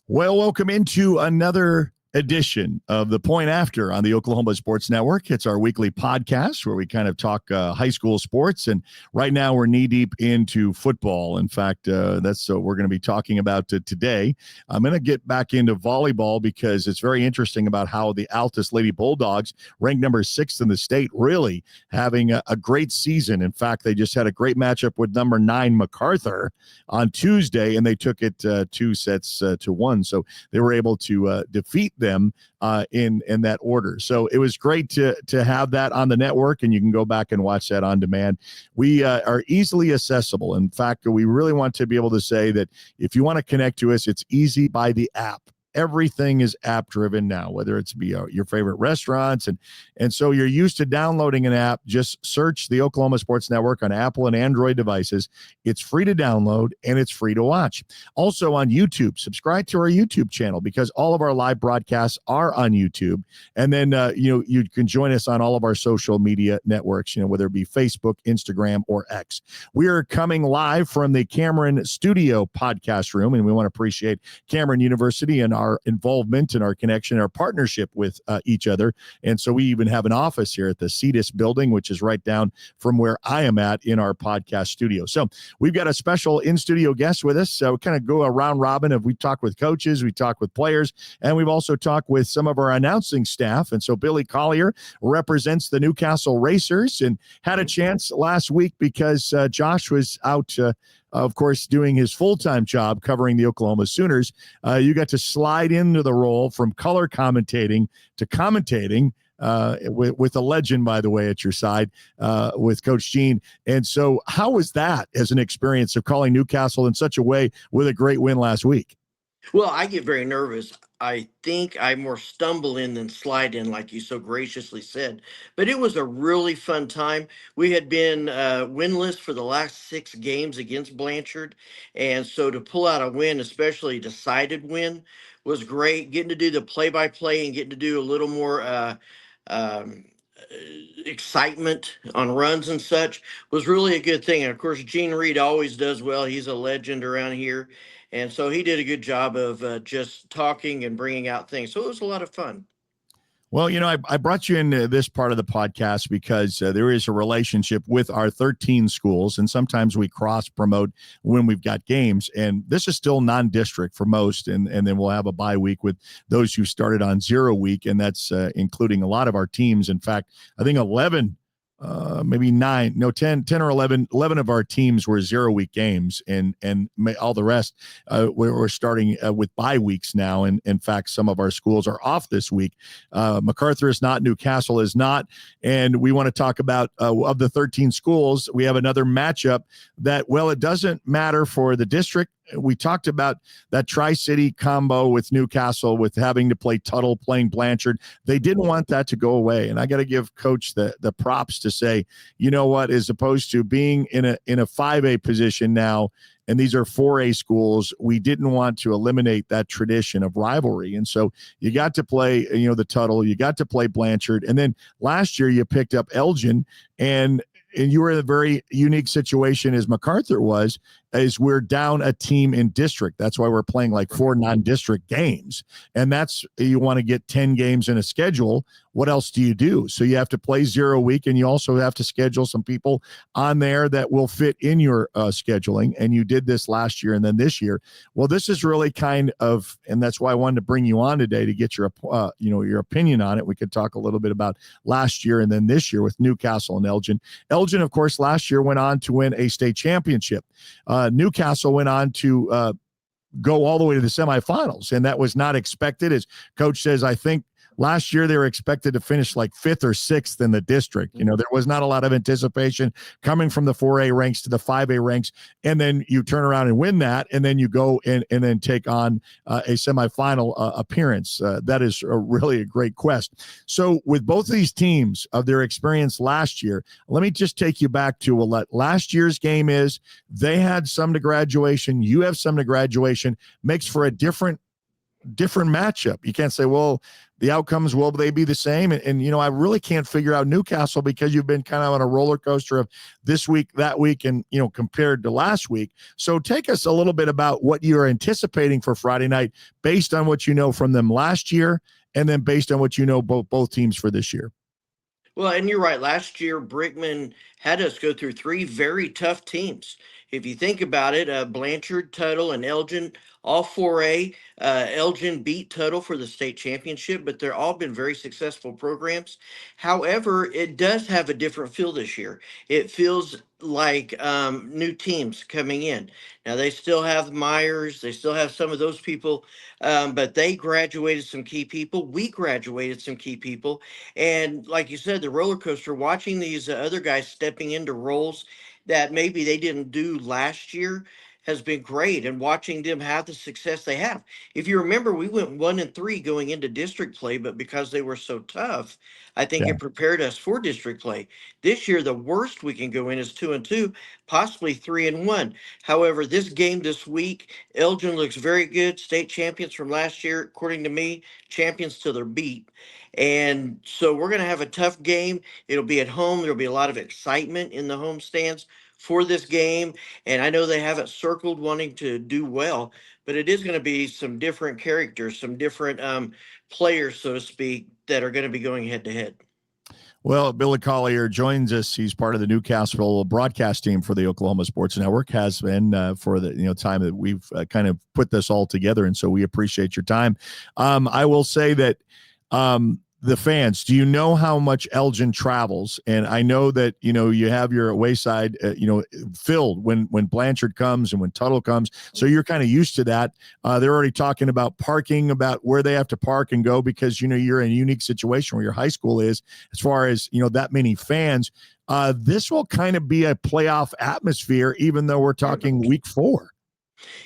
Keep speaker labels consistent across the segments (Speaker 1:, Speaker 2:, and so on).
Speaker 1: Well, welcome into another edition of The Point After on the Oklahoma Sports Network. It's our weekly podcast where we kind of talk high school sports, and right now we're knee-deep into football. In fact, that's what we're going to be talking about today. I'm going to get back into volleyball because it's very interesting about how the Altus Lady Bulldogs, ranked number 6 in the state, really having a great season. In fact, they just had a great matchup with number 9 MacArthur on Tuesday, and they took it 2 sets to 1. So they were able to defeat them in that order. So it was great to have that on the network, and you can go back and watch that on demand. We are easily accessible. In fact, we really want to be able to say that if you want to connect to us, it's easy by the app. Everything is app driven now, whether it's be your favorite restaurants. And so you're used to downloading an app. Just search the Oklahoma Sports Network on Apple and Android devices. It's free to download and it's free to watch. Also on YouTube, subscribe to our YouTube channel because all of our live broadcasts are on YouTube. And then, you can join us on all of our social media networks, whether it be Facebook, Instagram, or X. We are coming live from the Cameron Studio podcast room, and we want to appreciate Cameron University and our involvement and our connection, our partnership with each other. And so we even have an office here at the CEDIS building, which is right down from where I am at in our podcast studio. So we've got a special in-studio guest with us. So we kind of go around robin. We talk with coaches, we talk with players, and we've also talked with some of our announcing staff. And so Billy Collier represents the Newcastle Racers and had a chance last week because Josh was out of course, doing his full-time job covering the Oklahoma Sooners. You got to slide into the role from color commentating to commentating with a legend, by the way, at your side with Coach Gene. And so how was that as an experience of calling Newcastle in such a way with a great win last week?
Speaker 2: Well, I get very nervous. I think I more stumble in than slide in, like you so graciously said. But it was a really fun time. We had been winless for the last 6 games against Blanchard. And so to pull out a win, especially a decided win, was great. Getting to do the play-by-play and getting to do a little more um, excitement on runs and such was really a good thing. And of course, Gene Reed always does well. He's a legend around here. And so he did a good job of just talking and bringing out things. So it was a lot of fun.
Speaker 1: Well, I brought you into this part of the podcast because there is a relationship with our 13 schools, and sometimes we cross-promote when we've got games, and this is still non-district for most, and then we'll have a bye week with those who started on 0 week, and that's including a lot of our teams. In fact, I think 10 or 11 of our teams were 0 week games, and all the rest we're starting with bye weeks now. And in fact, some of our schools are off this week. MacArthur is not, Newcastle is not. And we want to talk about of the 13 schools, we have another matchup that, well, it doesn't matter for the district. We talked about that Tri-City combo with Newcastle, with having to play Tuttle, playing Blanchard. They didn't want that to go away. And I got to give Coach the props to say, you know what, as opposed to being in a 5A position now, and these are 4A schools, we didn't want to eliminate that tradition of rivalry. And so you got to play, the Tuttle, you got to play Blanchard. And then last year you picked up Elgin, and you were in a very unique situation as MacArthur was, is we're down a team in district. That's why we're playing like 4 non-district games. And that's, you want to get 10 games in a schedule. What else do you do? So you have to play 0 week, and you also have to schedule some people on there that will fit in your scheduling. And you did this last year and then this year. Well, this is really kind of, and that's why I wanted to bring you on today to get your, your opinion on it. We could talk a little bit about last year and then this year with Newcastle and Elgin. Elgin, of course, last year went on to win a state championship. Newcastle went on to go all the way to the semifinals, and that was not expected. As Coach says, I think last year they were expected to finish like 5th or 6th in the district. There was not a lot of anticipation coming from the 4A ranks to the 5A ranks, and then you turn around and win that, and then you go and then take on a semifinal appearance. That is really a great quest. So with both of these teams of their experience last year, let me just take you back to what last year's game is. They had some to graduation. You have some to graduation. Makes for a different matchup. You can't say, well, the outcomes, will they be the same? And I really can't figure out Newcastle because you've been kind of on a roller coaster of this week, that week, and, compared to last week. So take us a little bit about what you're anticipating for Friday night based on what you know from them last year and then based on what you know both teams for this year.
Speaker 2: Well, and you're right. Last year, Brickman had us go through three very tough teams. If you think about it, Blanchard, Tuttle, and Elgin, all 4A. Elgin beat Tuttle for the state championship, but they're all been very successful programs. However, it does have a different feel this year. It feels like new teams coming in. Now, they still have Myers, they still have some of those people, but they graduated some key people. We graduated some key people. And like you said, the roller coaster, watching these other guys stepping into roles that maybe they didn't do last year has been great. And watching them have the success they have. If you remember, we went 1-3 going into district play, but because they were so tough, I think
Speaker 1: Yeah.
Speaker 2: it prepared us for district play. This year, the worst we can go in is 2-2, possibly 3-1. However, this game this week, Elgin looks very good. State champions from last year, according to me, champions till they're beat. And so we're going to have a tough game. It'll be at home. There'll be a lot of excitement in the home stands for this game. And I know they have it circled wanting to do well, but it is going to be some different characters, some different players, so to speak, that are going to be going head to head.
Speaker 1: Well, Billy Collier joins us. He's part of the Newcastle broadcast team for the Oklahoma Sports Network, has been for the time that we've kind of put this all together. And so we appreciate your time. I will say that the fans, do you know how much Elgin travels? And I know that, you have your away side, filled when Blanchard comes and when Tuttle comes. So you're kind of used to that. They're already talking about parking, about where they have to park and go because, you're in a unique situation where your high school is as far as, that many fans. This will kind of be a playoff atmosphere, even though we're talking week 4.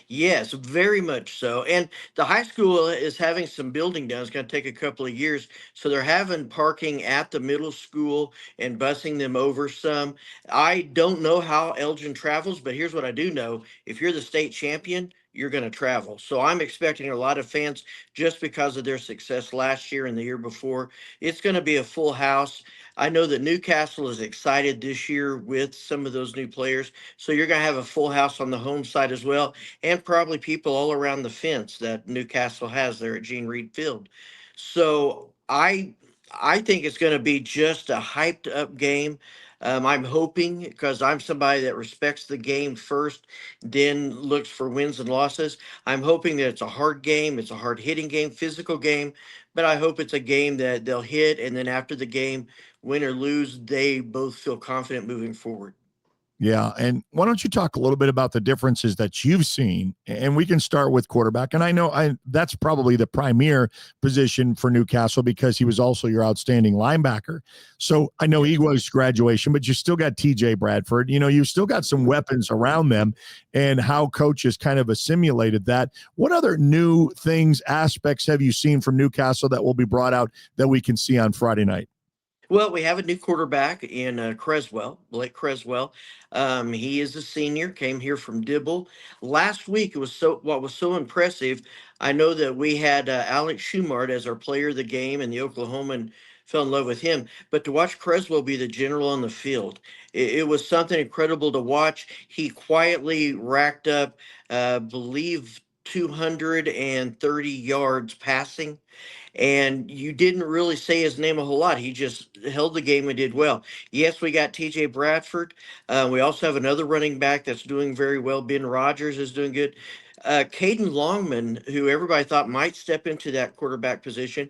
Speaker 2: Yes, very much so. And the high school is having some building done. It's going to take a couple of years. So they're having parking at the middle school and busing them over some. I don't know how Elgin travels, but here's what I do know. If you're the state champion, you're going to travel. So I'm expecting a lot of fans just because of their success last year and the year before. It's going to be a full house. I know that Newcastle is excited this year with some of those new players. So you're going to have a full house on the home side as well, and probably people all around the fence that Newcastle has there at Gene Reed Field. So I think it's going to be just a hyped up game. I'm hoping, because I'm somebody that respects the game first, then looks for wins and losses. I'm hoping that it's a hard game, it's a hard hitting game, physical game, but I hope it's a game that they'll hit, and then after the game, win or lose, they both feel confident moving forward.
Speaker 1: Yeah. And why don't you talk a little bit about the differences that you've seen? And we can start with quarterback. And I know that's probably the premier position for Newcastle because he was also your outstanding linebacker. So I know he was graduation, but you still got TJ Bradford. You still got some weapons around them, and how coaches kind of assimilated that. What other new things, aspects have you seen from Newcastle that will be brought out that we can see on Friday night?
Speaker 2: Well, we have a new quarterback in Creswell, Blake Creswell. He is a senior, came here from Dibble. Last week, what was so impressive. I know that we had Alex Schumart as our player of the game, and the Oklahoman fell in love with him. But to watch Creswell be the general on the field, it was something incredible to watch. He quietly racked up, believe, 230 yards passing, and you didn't really say his name a whole lot. He just held the game and did well. Yes, we got TJ Bradford. We also have another running back that's doing very well. Ben Rogers is doing good. Caden Longman, who everybody thought might step into that quarterback position,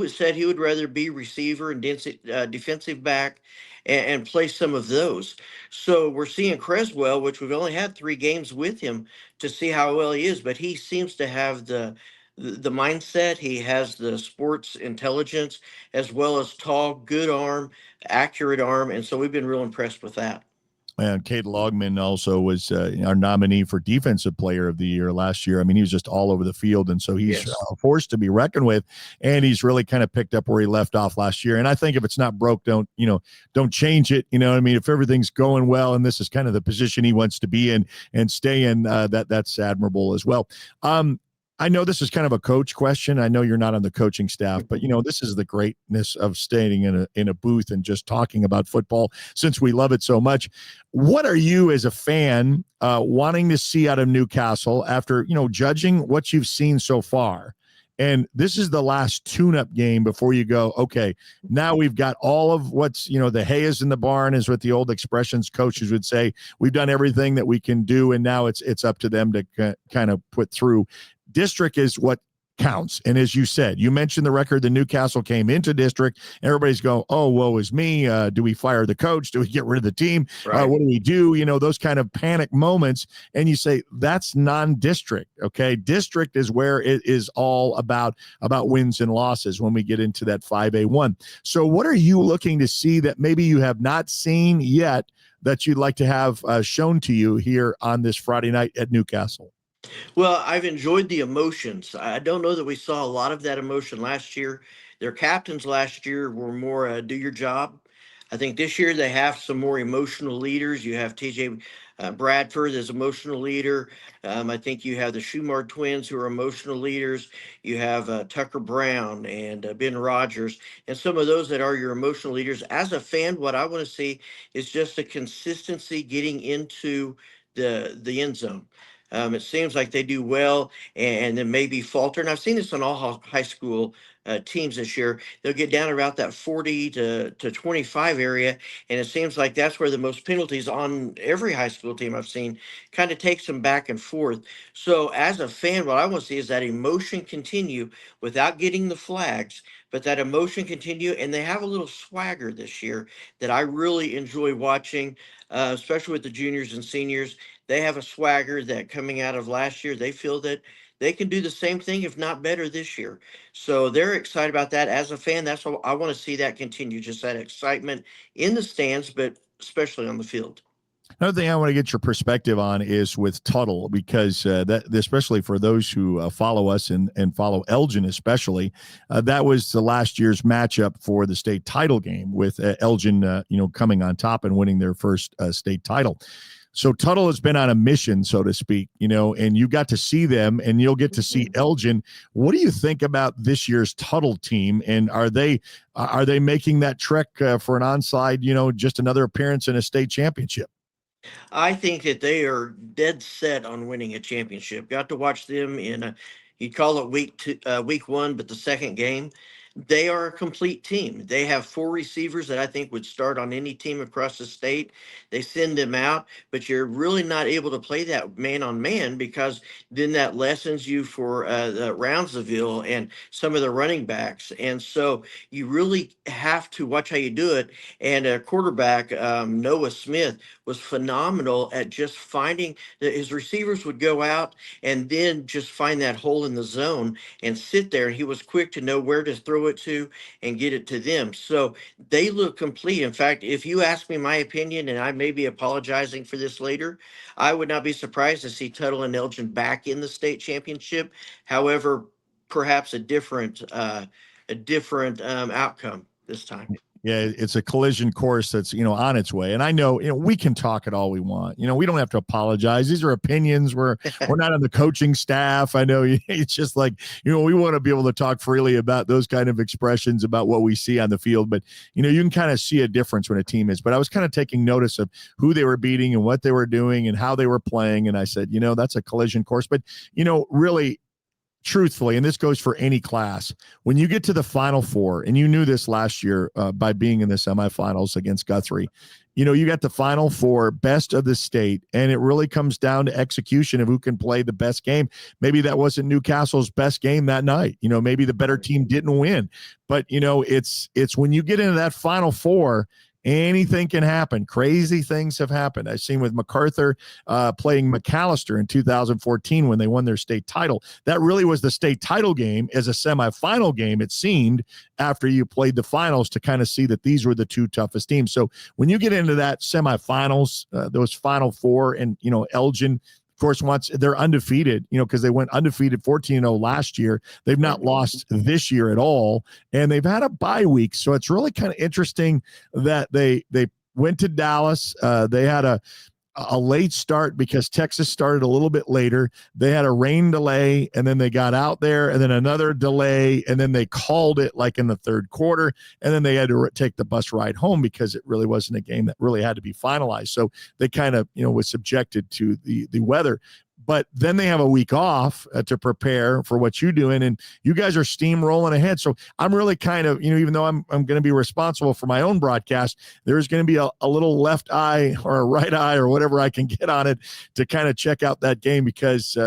Speaker 2: said he would rather be receiver and defensive back and play some of those. So we're seeing Creswell, which we've only had 3 games with him to see how well he is, but he seems to have the mindset. He has the sports intelligence as well as tall, good arm, accurate arm. And so we've been real impressed with that.
Speaker 1: And Kate Logman also was our nominee for Defensive Player of the Year last year. I mean, he was just all over the field, and so he's
Speaker 2: Yes.
Speaker 1: A force to be reckoned with. And he's really kind of picked up where he left off last year. And I think if it's not broke, don't change it. You know what I mean? If everything's going well, and this is kind of the position he wants to be in and stay in, that's admirable as well. I know this is kind of a coach question. I know you're not on the coaching staff, but this is the greatness of staying in a booth and just talking about football since we love it so much. What are you as a fan wanting to see out of Newcastle after, judging what you've seen so far? And this is the last tune-up game before you go, okay, now we've got all of what's, the hay is in the barn is what the old expressions coaches would say. We've done everything that we can do, and now it's up to them to kind of put through. District is what counts. And as you said, you mentioned the record that Newcastle came into district. Everybody's going, oh, woe is me. Do we fire the coach? Do we get rid of the team?
Speaker 2: Right.
Speaker 1: What do we do? Those kind of panic moments. And you say, that's non-district. Okay. District is where it is all about wins and losses when we get into that 5A1. So what are you looking to see that maybe you have not seen yet that you'd like to have shown to you here on this Friday night at Newcastle?
Speaker 2: Well, I've enjoyed the emotions. I don't know that we saw a lot of that emotion last year. Their captains last year were more do your job. I think this year they have some more emotional leaders. You have TJ Bradford as emotional leader. I think you have the Schumar twins who are emotional leaders. You have Tucker Brown and Ben Rogers, and some of those that are your emotional leaders. As a fan, what I want to see is just a consistency getting into the end zone. It seems like they do well and then maybe falter. And I've seen this on all high school teams this year. They'll get down around that 40 to 25 area. And it seems like that's where the most penalties on every high school team I've seen kind of takes them back and forth. So as a fan, what I want to see is that emotion continue without getting the flags, but that emotion continue. And they have a little swagger this year that I really enjoy watching, especially with the juniors and seniors. They have a swagger that coming out of last year, they feel that they can do the same thing, if not better, this year. So they're excited about that. As a fan, that's what I want to see that continue, just that excitement in the stands, but especially on the field.
Speaker 1: Another thing I want to get your perspective on is with Tuttle, because that, especially for those who follow us and follow Elgin especially, that was the last year's matchup for the state title game with Elgin, coming on top and winning their first state title. So Tuttle has been on a mission, so to speak, and you got to see them, and you'll get to see Elgin. What do you think about this year's Tuttle team, and are they making that trek for an onside, just another appearance in a state championship?
Speaker 2: I think that they are dead set on winning a championship. Got to watch them you call it week one, but the second game, they are a complete team. They have four receivers that I think would start on any team across the state. They send them out, but you're really not able to play that man on man because then that lessens you for the Roundsville and some of the running backs. And so you really have to watch how you do it. And quarterback Noah Smith was phenomenal at just finding that his receivers would go out and then just find that hole in the zone and sit there. And he was quick to know where to throw it to and get it to them. So they look complete. In fact, if you ask me my opinion, and I may be apologizing for this later, I would not be surprised to see Tuttle and Elgin back in the state championship. However, perhaps a different outcome this time.
Speaker 1: Yeah, it's a collision course that's, on its way. And I know, we can talk it all we want. We don't have to apologize. These are opinions. We're not on the coaching staff. I know it's just like, we want to be able to talk freely about those kind of expressions about what we see on the field. But, you can kind of see a difference when a team is. But I was kind of taking notice of who they were beating and what they were doing and how they were playing. And I said, that's a collision course. But, really, truthfully, and this goes for any class, when you get to the Final Four, and you knew this last year by being in the semifinals against Guthrie, you got the Final Four, best of the state, and it really comes down to execution of who can play the best game. Maybe that wasn't Newcastle's best game that night. Maybe the better team didn't win. But, it's when you get into that Final Four, anything can happen. Crazy things have happened. I've seen with MacArthur playing McAllister in 2014 when they won their state title. That really was the state title game as a semifinal game, it seemed, after you played the finals to kind of see that these were the two toughest teams. So when you get into that semifinals, those Final Four, and, Elgin, of course, once they're undefeated, because they went undefeated 14-0 last year. They've not lost this year at all, and they've had a bye week. So it's really kind of interesting that they went to Dallas. They had a a late start because Texas started a little bit later. They had a rain delay, and then they got out there, and then another delay, and then they called it like in the third quarter, and then they had to take the bus ride home because it really wasn't a game that really had to be finalized. So they kind of, was subjected to the weather. But then they have a week off to prepare for what you're doing, and you guys are steamrolling ahead. So I'm really kind of, even though I'm going to be responsible for my own broadcast, there's going to be a little left eye or a right eye or whatever I can get on it to kind of check out that game because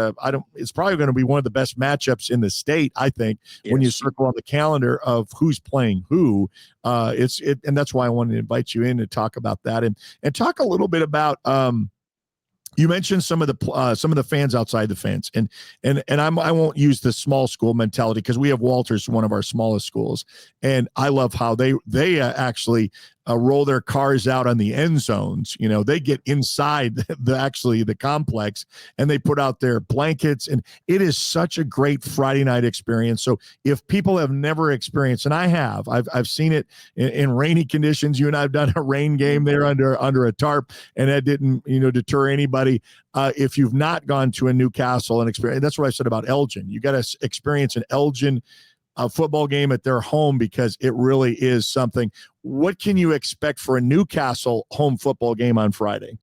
Speaker 1: it's probably going to be one of the best matchups in the state, I think, when you circle on the calendar of who's playing who. And that's why I wanted to invite you in to talk about that and talk a little bit about. You mentioned some of the fans outside the fence, and I won't use the small school mentality because we have Walters, one of our smallest schools, and I love how they actually roll their cars out on the end zones. They get inside the complex and they put out their blankets, and it is such a great Friday night experience. So if people have never experienced, and I've seen it in rainy conditions. You and I've done a rain game there under a tarp, and that didn't deter anybody. If you've not gone to a Newcastle and experience, that's what I said about Elgin. You got to experience an Elgin football game at their home because it really is something. What can you expect for a Newcastle home football game on Friday?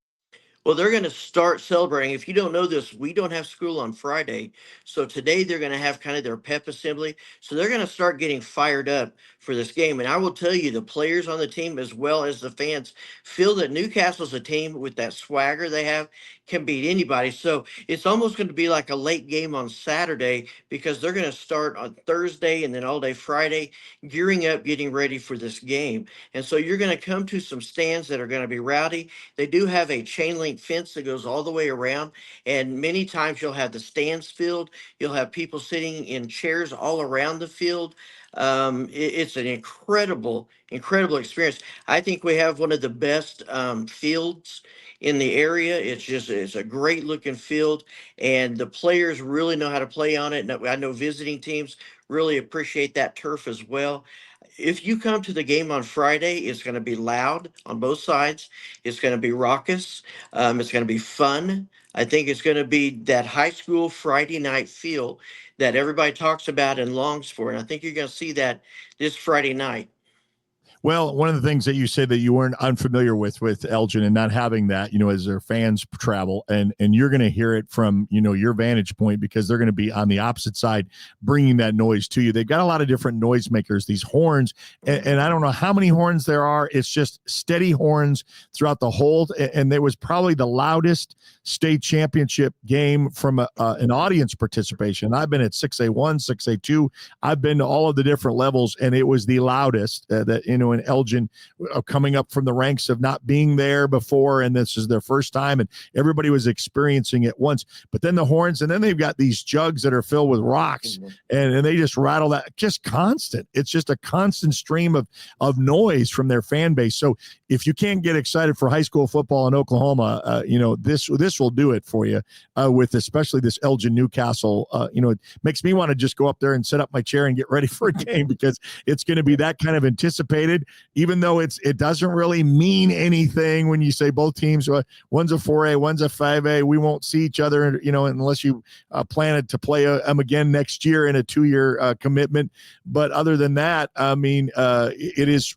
Speaker 2: Well, they're going to start celebrating. If you don't know this, we don't have school on Friday. So today they're going to have kind of their pep assembly. So they're going to start getting fired up for this game. And I will tell you, the players on the team, as well as the fans, feel that Newcastle's a team with that swagger they have can beat anybody. So it's almost going to be like a late game on Saturday because they're going to start on Thursday and then all day Friday, gearing up, getting ready for this game. And so you're going to come to some stands that are going to be rowdy. They do have a chain link fence that goes all the way around, and many times you'll have the stands filled. You'll have people sitting in chairs all around the field. It's an incredible experience. I think we have one of the best fields in the area. It's a great looking field, and the players really know how to play on it. And I know visiting teams really appreciate that turf as well. If you come to the game on Friday, it's going to be loud on both sides. It's going to be raucous. It's going to be fun. I think it's going to be that high school Friday night feel that everybody talks about and longs for. And I think you're going to see that this Friday night.
Speaker 1: Well, one of the things that you said that you weren't unfamiliar with Elgin and not having that, as their fans travel, and you're going to hear it from, your vantage point because they're going to be on the opposite side, bringing that noise to you. They've got a lot of different noise makers, these horns, and I don't know how many horns there are. It's just steady horns throughout the whole. And there was probably the loudest state championship game from an audience participation. I've been at 6A1, 6A2. I've been to all of the different levels, and it was the loudest in Elgin, coming up from the ranks of not being there before, and this is their first time, and everybody was experiencing it once. But then the horns, and then they've got these jugs that are filled with rocks, and they just rattle that, just constant. It's just a constant stream of noise from their fan base. So if you can't get excited for high school football in Oklahoma, this will do it for you, with especially this Elgin Newcastle. It makes me want to just go up there and set up my chair and get ready for a game because it's going to be that kind of anticipated, even though it doesn't really mean anything when you say both teams, one's a 4A, one's a 5A. We won't see each other, unless you plan to play them again next year in a 2-year commitment. But other than that, it is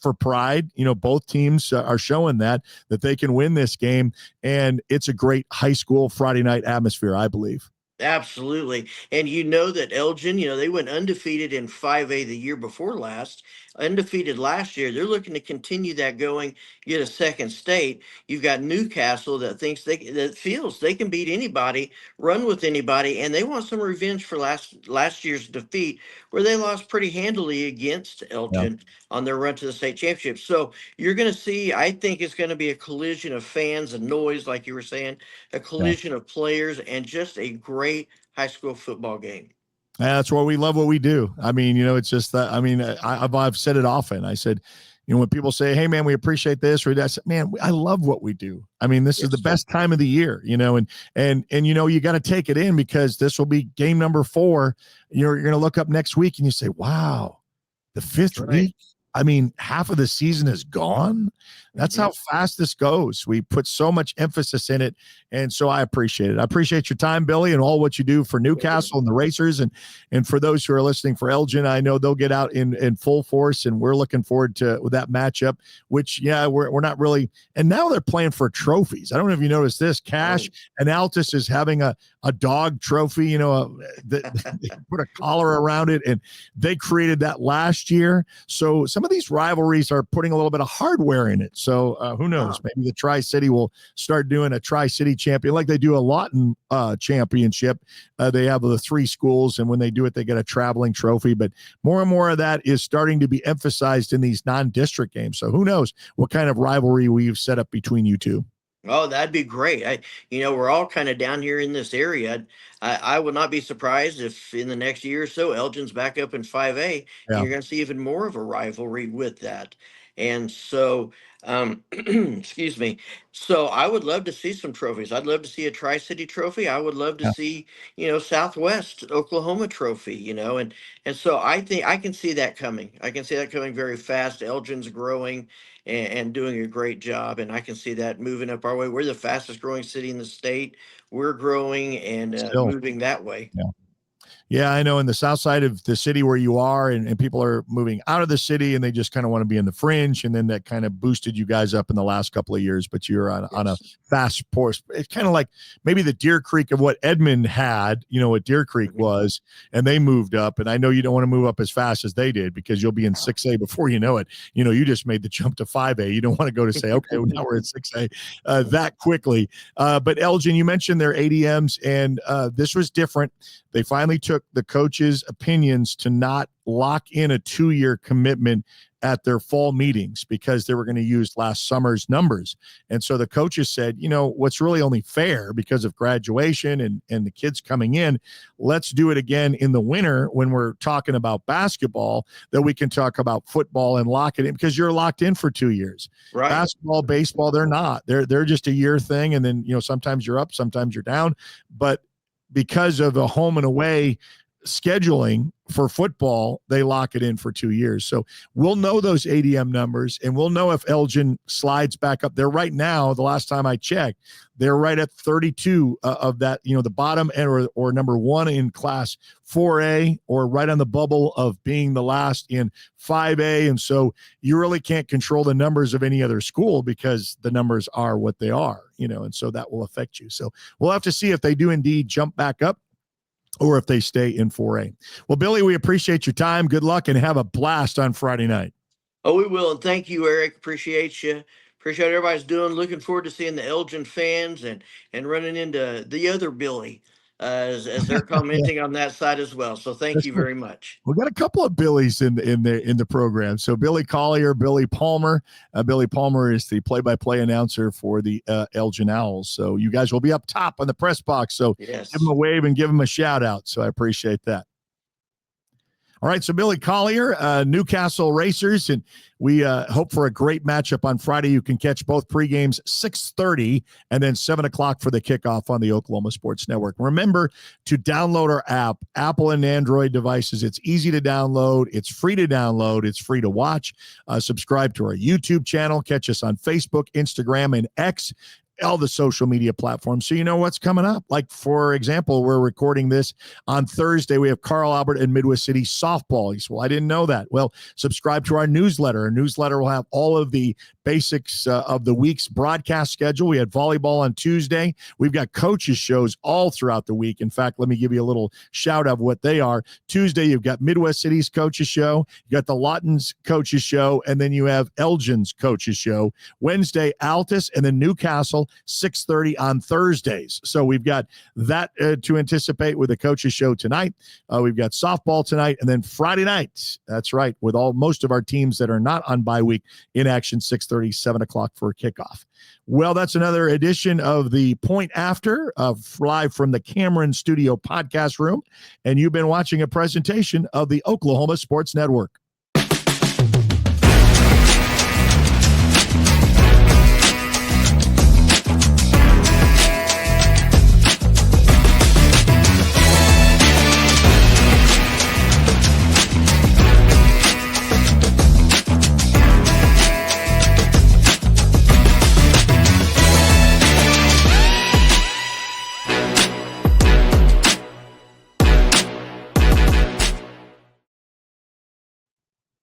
Speaker 1: for pride. Both teams are showing that they can win this game, and it's a great high school Friday night atmosphere, I believe.
Speaker 2: Absolutely. And you know that Elgin, they went undefeated in 5A the year before last, undefeated last year. They're looking to continue that going, get a second state. You've got Newcastle that feels they can beat anybody, run with anybody, and they want some revenge for last year's defeat where they lost pretty handily against Elgin on their run to the state championship. So you're going to see, I think it's going to be a collision of fans and noise, like you were saying, a collision of players, and just a great high school football game.
Speaker 1: That's why we love what we do. It's just that, I've said it often. I said, when people say, hey man, we appreciate this or that, I said, man, I love what we do. This is the best time of the year, and you got to take it in because this will be game number 4. You're going to look up next week and you say, wow, the 5th week. I mean, half of the season is gone. That's how fast this goes. We put so much emphasis in it. And so I appreciate it. I appreciate your time, Billy, and all what you do for Newcastle and the Racers. And for those who are listening for Elgin, I know they'll get out in full force, and we're looking forward to that matchup, which, we're not really. And now they're playing for trophies. I don't know if you noticed this. Cash and Altus is having a dog trophy, they put a collar around it, and they created that last year. So some of these rivalries are putting a little bit of hardware in it. So who knows? Maybe the Tri-City will start doing a Tri-City champion like they do a Lawton championship. They have the 3 schools, and when they do it, they get a traveling trophy. But more and more of that is starting to be emphasized in these non-district games. So who knows what kind of rivalry we've set up between you two.
Speaker 2: Oh, that'd be great. We're all kind of down here in this area. I would not be surprised if in the next year or so, Elgin's back up in 5A, and
Speaker 1: Yeah.
Speaker 2: you're going to see even more of a rivalry with that. And so, excuse me. So I would love to see some trophies. I'd love to see a Tri-City trophy. I would love to
Speaker 1: Yeah.
Speaker 2: see, Southwest Oklahoma trophy, and so I think I can see that coming. I can see that coming very fast. Elgin's growing and doing a great job. And I can see that moving up our way. We're the fastest growing city in the state. We're growing and
Speaker 1: Still.
Speaker 2: moving that way.
Speaker 1: Yeah. Yeah, I know in the south side of the city where you are, and people are moving out of the city, and they just kind of want to be in the fringe, and then that kind of boosted you guys up in the last couple of years, but you're on a fast course. It's kind of like maybe the Deer Creek of what Edmond had, what Deer Creek was, and they moved up, and I know you don't want to move up as fast as they did because you'll be in 6A before you know it. You just made the jump to 5A. You don't want to go to say, okay, well, now we're at 6A that quickly. But Elgin, you mentioned their ADMs, and this was different. They finally took the coaches' opinions to not lock in a 2-year commitment at their fall meetings because they were going to use last summer's numbers. And so the coaches said, what's really only fair because of graduation and the kids coming in, let's do it again in the winter when we're talking about basketball, that we can talk about football and lock it in because you're locked in for 2 years.
Speaker 2: Right.
Speaker 1: Basketball, baseball, they're not. They're just a year thing. And then, sometimes you're up, sometimes you're down. But because of the home and away scheduling for football, they lock it in for 2 years. So we'll know those ADM numbers, and we'll know if Elgin slides back up there. Right now, the last time I checked, they're right at 32 of that, the bottom end or number 1 in class 4A, or right on the bubble of being the last in 5A. And so you really can't control the numbers of any other school because the numbers are what they are, and so that will affect you. So we'll have to see if they do indeed jump back up, or if they stay in 4A. Well, Billy, we appreciate your time. Good luck, and have a blast on Friday night.
Speaker 2: Oh, we will. And thank you, Eric. Appreciate you. Appreciate what everybody's doing. Looking forward to seeing the Elgin fans and running into the other Billy as they're commenting on that side as well. So thank you very much.
Speaker 1: We got a couple of Billies in the program. So Billy Collier, Billy Palmer. Billy Palmer is the play-by-play announcer for the Elgin Owls. So you guys will be up top on the press box. So
Speaker 2: Yes.
Speaker 1: Give them a wave and give them a shout out. So I appreciate that. All right, so Billy Collier, Newcastle Racers, and we hope for a great matchup on Friday. You can catch both pregames 6:30 and then 7 o'clock for the kickoff on the Oklahoma Sports Network. Remember to download our app, Apple and Android devices. It's easy to download. It's free to download. It's free to watch. Subscribe to our YouTube channel. Catch us on Facebook, Instagram, and X. All the social media platforms, so you know what's coming up. Like, for example, we're recording this on Thursday. We have Carl Albert and Midwest City softball. He said, well, I didn't know that. Well, subscribe to our newsletter. Our newsletter will have all of the basics of the week's broadcast schedule. We had volleyball on Tuesday. We've got coaches shows all throughout the week. In fact, let me give you a little shout out of what they are. Tuesday, you've got Midwest City's coaches show. You got the Lawton's coaches show, and then you have Elgin's coaches show. Wednesday, Altus, and then Newcastle, 6:30 on Thursdays. So we've got that to anticipate with the coaches show tonight. We've got softball tonight, and then Friday night. That's right, with most of our teams that are not on bye week in action, 6:30, 7 o'clock for kickoff. Well, that's another edition of the Point After, live from the Cameron Studio podcast room. And you've been watching a presentation of the Oklahoma Sports Network.